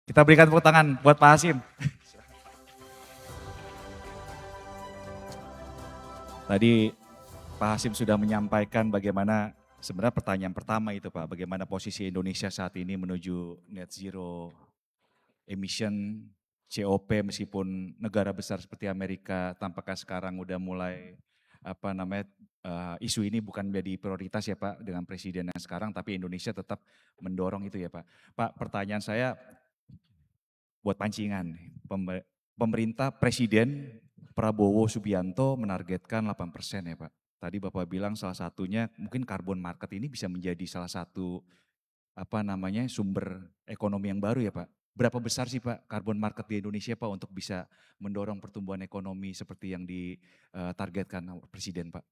Kita berikan tepuk tangan buat Pak Hasim. Tadi Pak Hasim sudah menyampaikan bagaimana sebenarnya pertanyaan pertama itu Pak, bagaimana posisi Indonesia saat ini menuju net zero emission COP meskipun negara besar seperti Amerika tampaknya sekarang udah mulai isu ini bukan menjadi prioritas ya Pak dengan presiden yang sekarang, tapi Indonesia tetap mendorong itu ya Pak. Pak, pertanyaan saya buat pancingan. Pemerintah Presiden Prabowo Subianto menargetkan 8% ya Pak. Tadi Bapak bilang salah satunya mungkin carbon market ini bisa menjadi salah satu sumber ekonomi yang baru ya Pak. Berapa besar sih Pak carbon market di Indonesia Pak untuk bisa mendorong pertumbuhan ekonomi seperti yang ditargetkan Presiden Pak?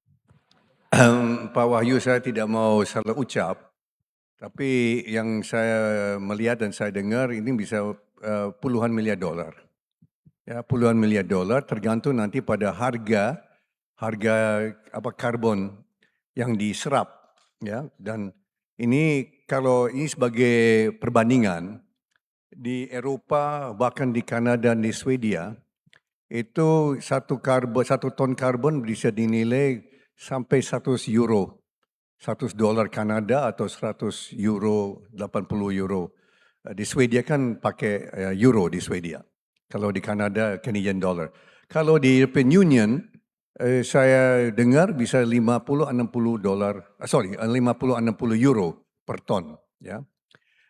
Pak Wahyu, saya tidak mau salah ucap, tapi yang saya melihat dan saya dengar ini bisa puluhan miliar dolar. Ya, puluhan miliar dolar tergantung nanti pada harga karbon yang diserap, ya. Dan ini kalau ini sebagai perbandingan di Eropa, bahkan di Kanada dan di Swedia, itu satu ton karbon bisa dinilai sampai 100 euro. 100 dolar Kanada atau 100 euro, 80 euro. Di Swedia kan pakai euro di Swedia. Kalau di Kanada, Canadian dollar. Kalau di European Union, saya dengar bisa 50-60 dolar, 50-60 euro per ton. Ya.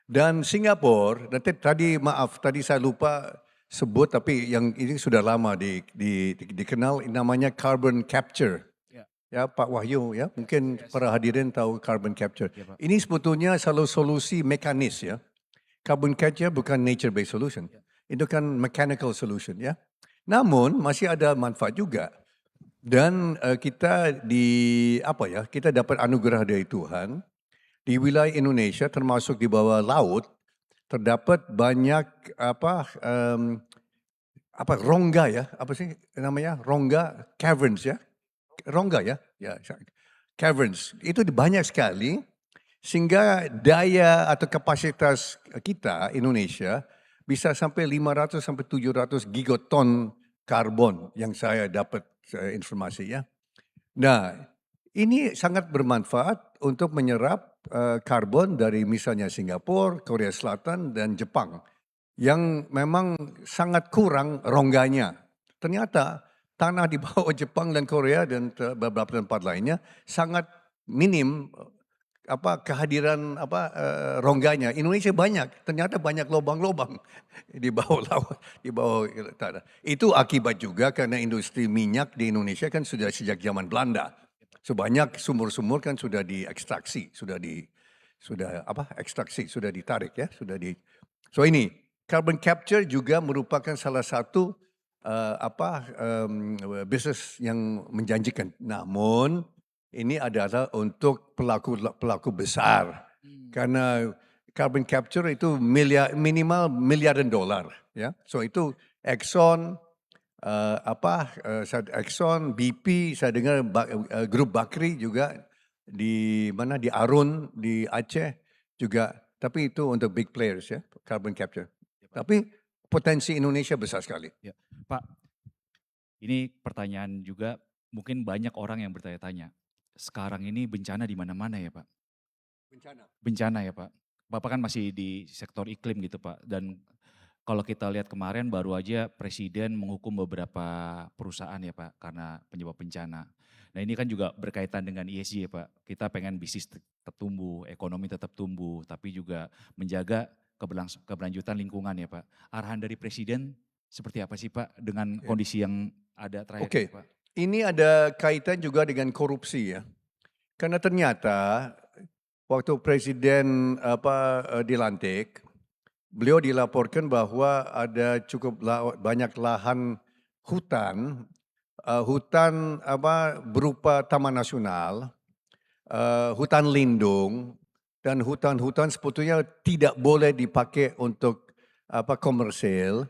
Dan Singapura, tadi saya lupa sebut, tapi yang ini sudah lama dikenal, namanya carbon capture. Ya Pak Wahyu, ya mungkin para hadirin tahu carbon capture. Ya, Pak. Ini sebetulnya solusi mekanis ya. Carbon capture bukan nature based solution. Itu kan mechanical solution ya. Namun masih ada manfaat juga. Dan kita kita dapat anugerah dari Tuhan di wilayah Indonesia termasuk di bawah laut terdapat banyak rongga ya, apa sih namanya? Rongga caverns ya. Rongga ya, caverns. Itu banyak sekali sehingga daya atau kapasitas kita Indonesia bisa sampai 500 sampai 700 gigaton karbon yang saya dapat informasi ya. Nah, ini sangat bermanfaat untuk menyerap karbon dari misalnya Singapura, Korea Selatan dan Jepang yang memang sangat kurang rongganya. Ternyata tanah di bawah Jepang dan Korea dan beberapa tempat lainnya sangat minim kehadiran rongganya. Indonesia banyak, ternyata banyak lubang-lubang di bawah laut, di bawah tanah. Itu akibat juga karena industri minyak di Indonesia kan sudah sejak zaman Belanda. Sebanyak sumur-sumur kan sudah diekstraksi, sudah ditarik ya, So ini carbon capture juga merupakan salah satu bisnis yang menjanjikan. Namun ini adalah untuk pelaku besar karena carbon capture itu minimal miliaran dolar ya. So itu Exxon Exxon, BP, saya dengar grup Bakri juga di Arun di Aceh juga, tapi itu untuk big players ya, carbon capture. Tapi potensi Indonesia besar sekali. Ya, Pak, ini pertanyaan juga mungkin banyak orang yang bertanya-tanya. Sekarang ini bencana di mana-mana ya Pak? Bencana ya Pak. Bapak kan masih di sektor iklim gitu Pak. Dan kalau kita lihat kemarin baru aja Presiden menghukum beberapa perusahaan ya Pak karena penyebab bencana. Nah ini kan juga berkaitan dengan ESG ya Pak. Kita pengen bisnis tetap tumbuh, ekonomi tetap tumbuh, tapi juga menjaga keberlanjutan lingkungan ya Pak. Arahan dari Presiden seperti apa sih Pak dengan kondisi yang ada terakhir ini Pak? Ini ada kaitan juga dengan korupsi ya. Karena ternyata waktu Presiden dilantik, beliau dilaporkan bahwa ada cukup banyak lahan hutan berupa taman nasional, hutan lindung, dan hutan-hutan sebetulnya tidak boleh dipakai untuk komersil.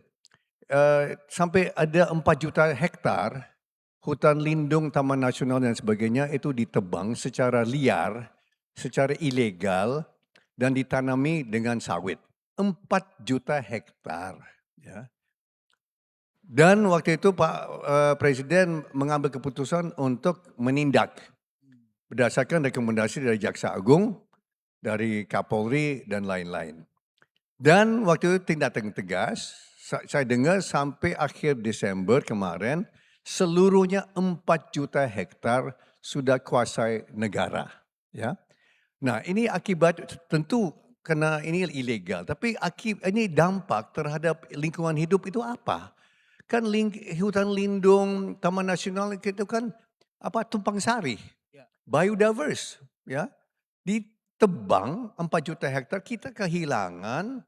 Sampai ada 4 juta hektar hutan lindung, taman nasional dan sebagainya itu ditebang secara liar, secara ilegal dan ditanami dengan sawit. 4 juta hektar. Ya. Dan waktu itu Pak Presiden mengambil keputusan untuk menindak berdasarkan rekomendasi dari Jaksa Agung, dari Kapolri dan lain-lain. Dan waktu itu tindakan tegas, saya dengar sampai akhir Desember kemarin, seluruhnya 4 juta hektar sudah kuasai negara. Ya. Nah ini akibat tentu karena ini ilegal, tapi ini dampak terhadap lingkungan hidup itu apa? Kan hutan lindung, taman nasional itu kan tumpang sari, biodiverse, ya. Ditebang 4 juta hektar kita kehilangan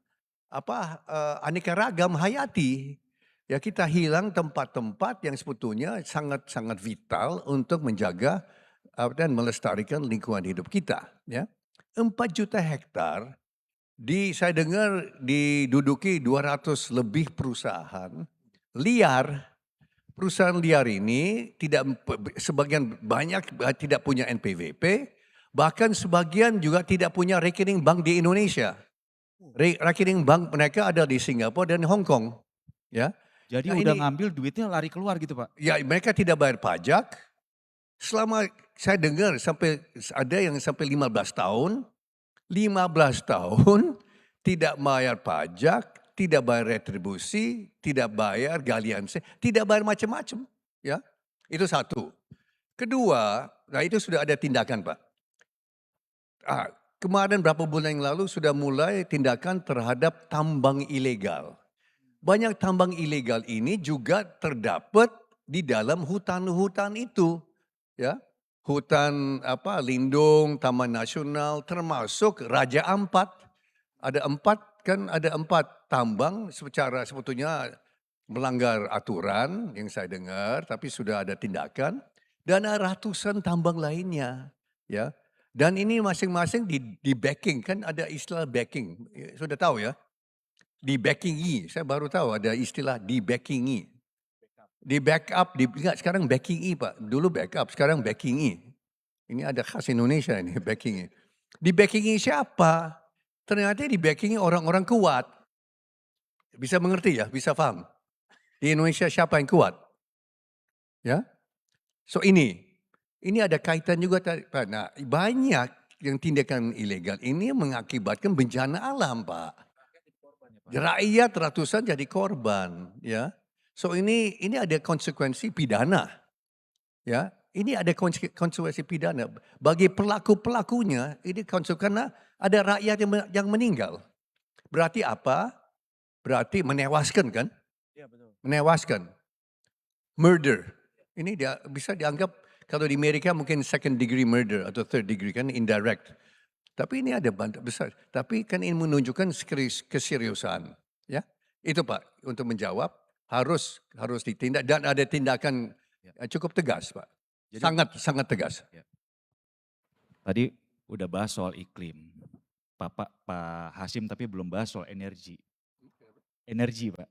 aneka ragam hayati. Ya kita hilang tempat-tempat yang sebetulnya sangat-sangat vital untuk menjaga dan melestarikan lingkungan hidup kita. Ya. 4 juta hektar saya dengar diduduki 200 lebih perusahaan liar. Perusahaan liar ini sebagian banyak tidak punya NPWP, bahkan sebagian juga tidak punya rekening bank di Indonesia. Rekening bank mereka ada di Singapura dan Hong Kong. Ya. Jadi Nah, udah ini ngambil duitnya lari keluar gitu Pak? ya mereka tidak bayar pajak. Selama saya dengar sampai ada yang sampai 15 tahun, 15 tahun tidak bayar pajak, tidak bayar retribusi, tidak bayar galian, tidak bayar macam-macam. Ya, itu satu. Kedua, nah itu sudah ada tindakan Pak. Kemarin berapa bulan yang lalu sudah mulai tindakan terhadap tambang ilegal. Banyak tambang ilegal ini juga terdapat di dalam hutan-hutan itu. Ya, hutan lindung, taman nasional, termasuk Raja Ampat. Ada 4 tambang secara sebetulnya melanggar aturan yang saya dengar, tapi sudah ada tindakan dan ada ratusan tambang lainnya, ya. Dan ini masing-masing di backing, kan ada istilah backing, sudah tahu ya? Di backingi, saya baru tahu ada istilah di backingi. Di backup, enggak sekarang backingi Pak, dulu backup, sekarang backingi. Ini ada khas Indonesia ini backingi. Di backingi siapa? Ternyata di backingi orang-orang kuat. Bisa mengerti ya, bisa paham. Di Indonesia siapa yang kuat? Ya, so ini ada kaitan juga. Nah, banyak yang tindakan ilegal ini mengakibatkan bencana alam Pak. Rakyat ratusan jadi korban, ya. So ini ada konsekuensi pidana, ya. Ini ada konsekuensi pidana bagi pelaku-pelakunya. Ini karena ada rakyat yang meninggal. Berarti apa? Berarti menewaskan kan? Iya betul. Menewaskan, murder. Ini bisa dianggap kalau di Amerika mungkin second degree murder atau third degree kan indirect. Tapi ini ada banyak besar. Tapi kan ini menunjukkan keseriusan, ya. Itu Pak untuk menjawab harus ditindak dan ada tindakan cukup tegas Pak. Jadi, Sangat tegas. Ya. Tadi udah bahas soal iklim, Pak Hasyim tapi belum bahas soal energi. Energi Pak,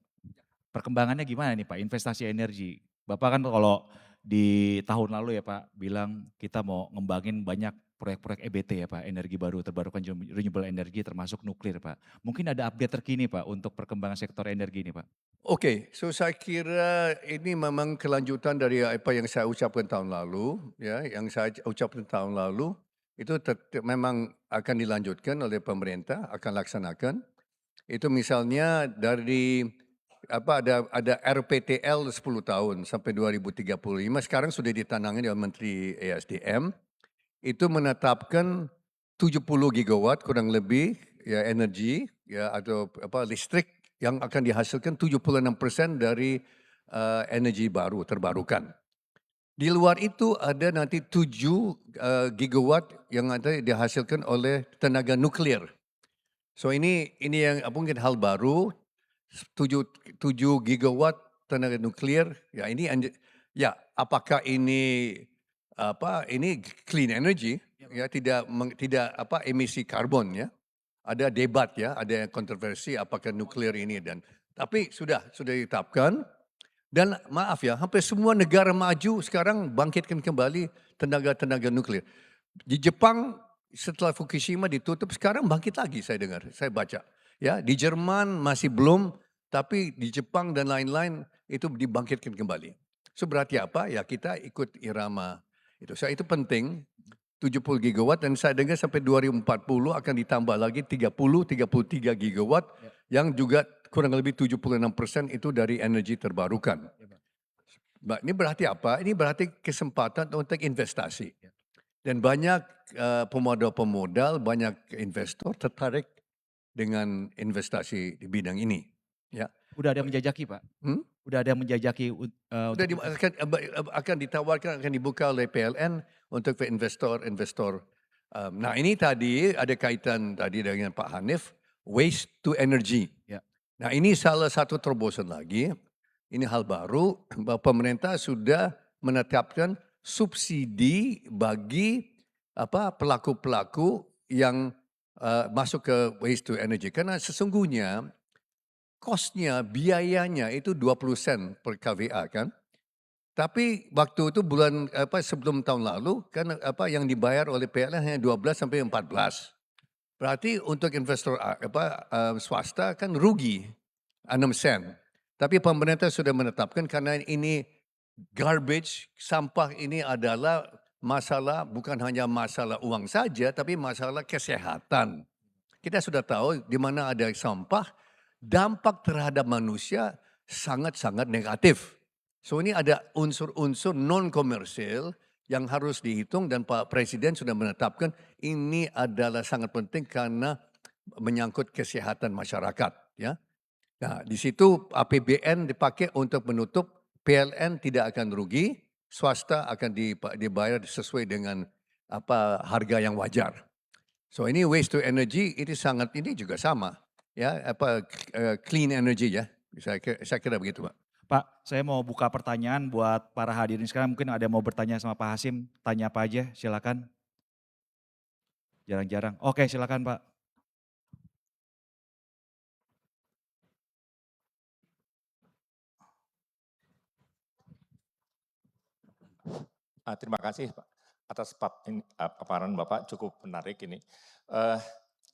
perkembangannya gimana nih Pak investasi energi? Bapak kan kalau di tahun lalu ya Pak bilang kita mau ngembangin banyak proyek-proyek EBT ya Pak, energi baru terbarukan renewable energy termasuk nuklir Pak. Mungkin ada update terkini Pak untuk perkembangan sektor energi ini Pak? Oke, so saya kira ini memang kelanjutan dari apa yang saya ucapkan tahun lalu, ya, yang saya ucapkan tahun lalu itu memang akan dilanjutkan oleh pemerintah, akan laksanakan. Itu misalnya dari ada RPTL 10 tahun sampai 2035, sekarang sudah ditandatangani oleh Menteri ESDM, itu menetapkan 70 gigawatt kurang lebih ya energi ya atau listrik yang akan dihasilkan 76% dari energi baru terbarukan. Di luar itu ada nanti 7 gigawatt yang ada dihasilkan oleh tenaga nuklir. So ini yang mungkin hal baru, 7 gigawatt tenaga nuklir. Ya ini ya apakah ini ini clean energy ya tidak emisi karbon ya. Ada debat ya, ada kontroversi apakah nuklir ini tapi sudah ditetapkan dan maaf ya, hampir semua negara maju sekarang bangkitkan kembali tenaga nuklir. Di Jepang setelah Fukushima ditutup sekarang bangkit lagi saya dengar, saya baca. Ya, di Jerman masih belum, tapi di Jepang dan lain-lain itu dibangkitkan kembali. So berarti apa? Ya kita ikut irama itu. So itu penting 70 gigawatt dan saya dengar sampai 2040 akan ditambah lagi 33 gigawatt Ya, yang juga kurang lebih 76% itu dari energi terbarukan. ya Pak. Ini berarti apa? Ini berarti kesempatan untuk investasi. Ya. Dan banyak pemodal-pemodal, banyak investor tertarik dengan investasi di bidang ini. Ya. Udah ada yang menjajaki Pak? Hmm? Udah ada yang menjajaki Sudah untuk investasi? akan ditawarkan, akan dibuka oleh PLN untuk investor-investor. Nah ini tadi ada kaitan tadi dengan Pak Hanif, waste to energy. Ya. Nah ini salah satu terobosan lagi, ini hal baru bahwa pemerintah sudah menetapkan subsidi bagi pelaku-pelaku yang masuk ke waste to energy. Karena sesungguhnya cost-nya, biayanya itu 20 sen per kWh kan. Tapi waktu itu sebelum tahun lalu kan yang dibayar oleh PLN hanya 12 sampai 14. Berarti untuk investor swasta kan rugi 6 sen. Tapi pemerintah sudah menetapkan karena ini garbage, sampah ini adalah masalah bukan hanya masalah uang saja tapi masalah kesehatan. Kita sudah tahu di mana ada sampah, dampak terhadap manusia sangat-sangat negatif. So ini ada unsur-unsur non-komersil yang harus dihitung dan Pak Presiden sudah menetapkan ini adalah sangat penting karena menyangkut kesehatan masyarakat. Ya. Nah di situ APBN dipakai untuk menutup, PLN tidak akan rugi, swasta akan dibayar sesuai dengan harga yang wajar. So ini waste to energy ini ini juga sama ya clean energy ya. Saya kira begitu, Pak. Pak, saya mau buka pertanyaan buat para hadirin sekarang. Mungkin ada yang mau bertanya sama Pak Hasim, tanya apa aja, silakan. Jarang-jarang. Oke, silakan Pak. Terima kasih Pak atas paparan Bapak cukup menarik ini. Eh,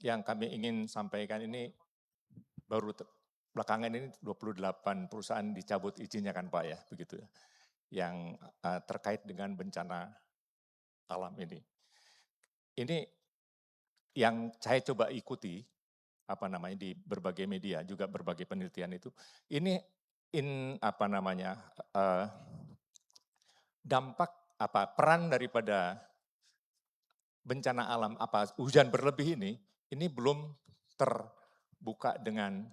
yang kami ingin sampaikan ini baru belakangan ini 28 perusahaan dicabut izinnya kan Pak ya, begitu ya. Yang terkait dengan bencana alam ini. Ini yang saya coba ikuti di berbagai media juga berbagai penelitian itu. Ini dampak peran daripada bencana alam hujan berlebih ini belum terbuka dengan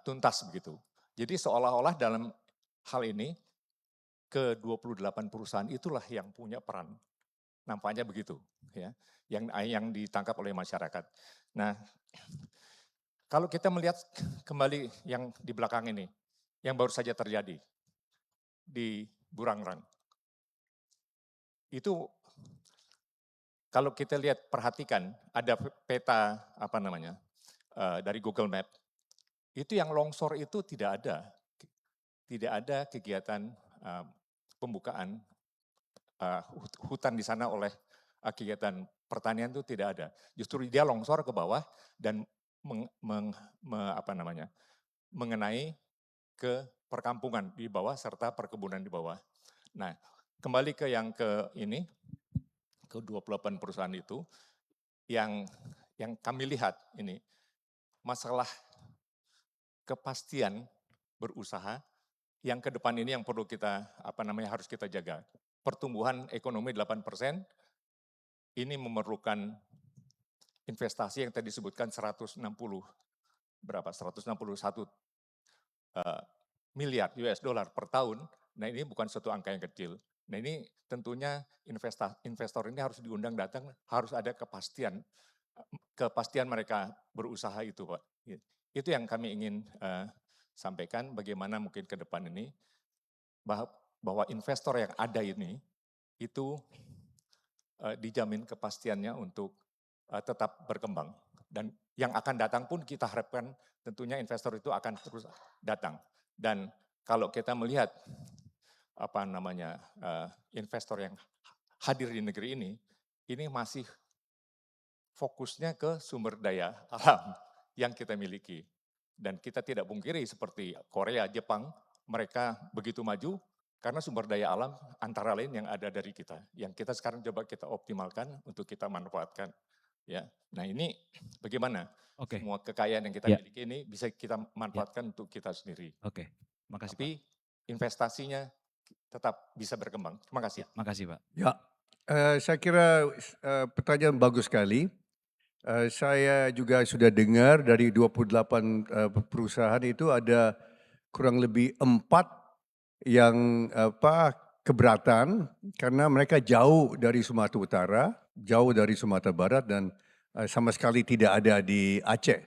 tuntas begitu. Jadi seolah-olah dalam hal ini ke 28 perusahaan itulah yang punya peran. Nampaknya begitu ya. Yang ditangkap oleh masyarakat. Nah, kalau kita melihat kembali yang di belakang ini yang baru saja terjadi di Burangrang. Itu kalau kita lihat perhatikan ada peta dari Google Map, itu yang longsor itu tidak ada kegiatan pembukaan hutan di sana oleh kegiatan pertanian itu tidak ada. Justru dia longsor ke bawah dan mengenai ke perkampungan di bawah serta perkebunan di bawah. Nah, kembali ke yang ke 28 perusahaan itu, yang kami lihat ini, masalah kepastian berusaha, yang ke depan ini yang perlu kita, harus kita jaga. Pertumbuhan ekonomi 8%, ini memerlukan investasi yang tadi disebutkan 161 miliar US dollar per tahun. Nah ini bukan suatu angka yang kecil. Nah ini tentunya investor ini harus diundang datang, harus ada kepastian mereka berusaha itu Pak. Itu yang kami ingin sampaikan bagaimana mungkin ke depan ini, bahwa investor yang ada ini, itu dijamin kepastiannya untuk tetap berkembang. Dan yang akan datang pun kita harapkan tentunya investor itu akan terus datang. Dan kalau kita melihat investor yang hadir di negeri ini masih fokusnya ke sumber daya alam. yang kita miliki. Dan kita tidak pungkiri seperti Korea, Jepang, mereka begitu maju karena sumber daya alam antara lain yang ada dari kita. Yang kita sekarang coba kita optimalkan untuk kita manfaatkan. Ya, nah ini bagaimana Oke, semua kekayaan yang kita ya, miliki ini bisa kita manfaatkan untuk kita sendiri. oke. Makasih Pak. Tapi investasinya tetap bisa berkembang. Terima kasih. Ya, makasih Pak. Ya, saya kira pertanyaan bagus sekali. Saya juga sudah dengar dari 28 perusahaan itu ada kurang lebih 4 yang keberatan karena mereka jauh dari Sumatera Utara, jauh dari Sumatera Barat dan sama sekali tidak ada di Aceh.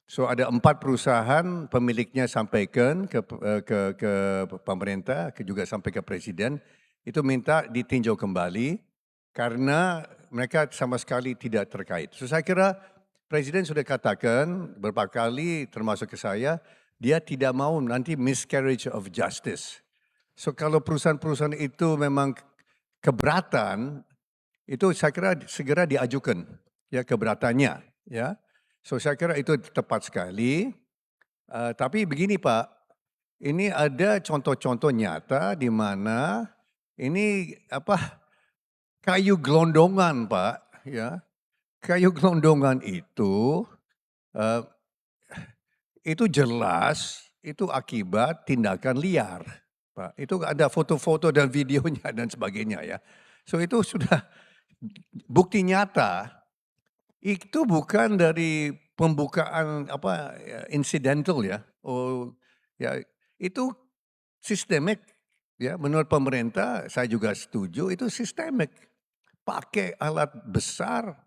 So ada 4 perusahaan pemiliknya sampaikan ke pemerintah, juga sampai ke presiden, itu minta ditinjau kembali karena mereka sama sekali tidak terkait. So saya kira presiden sudah katakan beberapa kali termasuk ke saya, dia tidak mau nanti miscarriage of justice. So kalau perusahaan-perusahaan itu memang keberatan, itu saya kira segera diajukan ya keberatannya ya. So saya kira itu tepat sekali. Tapi begini Pak, ini ada contoh-contoh nyata di mana ini kayu gelondongan Pak ya. Kayu gelondongan itu jelas itu akibat tindakan liar Pak. Itu ada foto-foto dan videonya dan sebagainya ya. So itu sudah bukti nyata. Itu bukan dari pembukaan incidental ya. Oh ya itu sistemik ya menurut pemerintah saya juga setuju itu sistemik. Pakai alat besar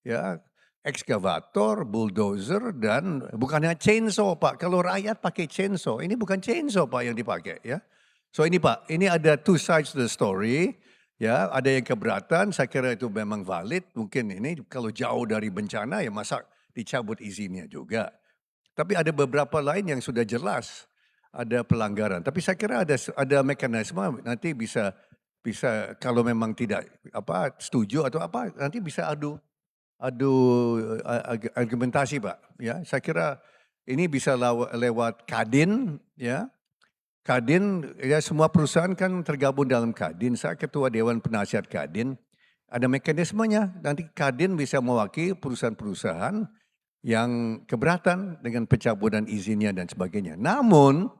ya ekskavator, bulldozer dan bukannya chainsaw Pak. Kalau rakyat pakai chainsaw, ini bukan chainsaw Pak yang dipakai ya. So ini Pak, ini ada two sides to the story. Ya, ada yang keberatan, saya kira itu memang valid. Mungkin ini kalau jauh dari bencana ya masa dicabut izinnya juga. Tapi ada beberapa lain yang sudah jelas ada pelanggaran. Tapi saya kira ada mekanisme nanti bisa kalau memang tidak setuju atau nanti bisa adu argumentasi Pak. Ya, saya kira ini bisa lewat Kadin ya. Kadin, ya semua perusahaan kan tergabung dalam Kadin. Saya ketua Dewan Penasihat Kadin. Ada mekanismenya. Nanti Kadin bisa mewakili perusahaan-perusahaan yang keberatan dengan pencabutan izinnya dan sebagainya. Namun,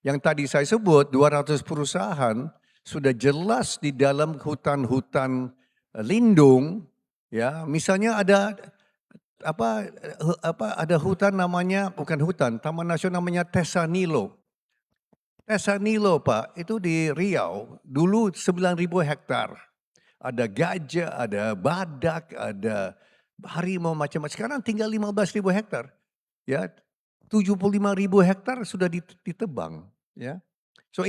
yang tadi saya sebut 200 perusahaan sudah jelas di dalam hutan-hutan lindung. Ya, misalnya ada ada hutan namanya, bukan hutan, Taman Nasional namanya Tesanilo. Tesanilo Pak, itu di Riau, dulu 9.000 hektar. Ada gajah, ada badak, ada harimau macam-macam. Sekarang tinggal 15.000 hektar. Ya, 75.000 hektar sudah ditebang. Ya, so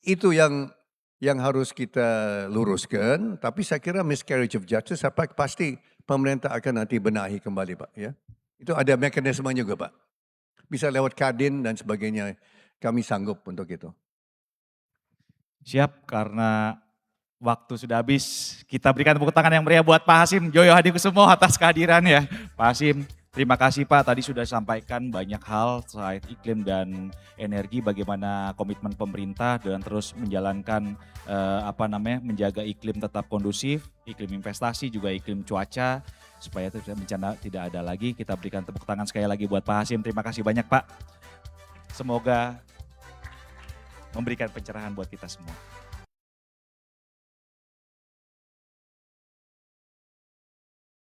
itu yang harus kita luruskan. Tapi saya kira miscarriage of justice, pasti pemerintah akan nanti benahi kembali Pak. Ya, itu ada mekanismenya juga Pak. Bisa lewat Kadin dan sebagainya. Kami sanggup untuk itu. Siap, karena waktu sudah habis. Kita berikan tepuk tangan yang meriah buat Pak Hasyim Joyo Hadikusumo atas kehadirannya. Pak Hasyim, terima kasih Pak. Tadi sudah sampaikan banyak hal terkait iklim dan energi, bagaimana komitmen pemerintah dan terus menjalankan menjaga iklim tetap kondusif, iklim investasi juga iklim cuaca supaya bencana tidak ada lagi. Kita berikan tepuk tangan sekali lagi buat Pak Hasyim. Terima kasih banyak Pak. Semoga memberikan pencerahan buat kita semua.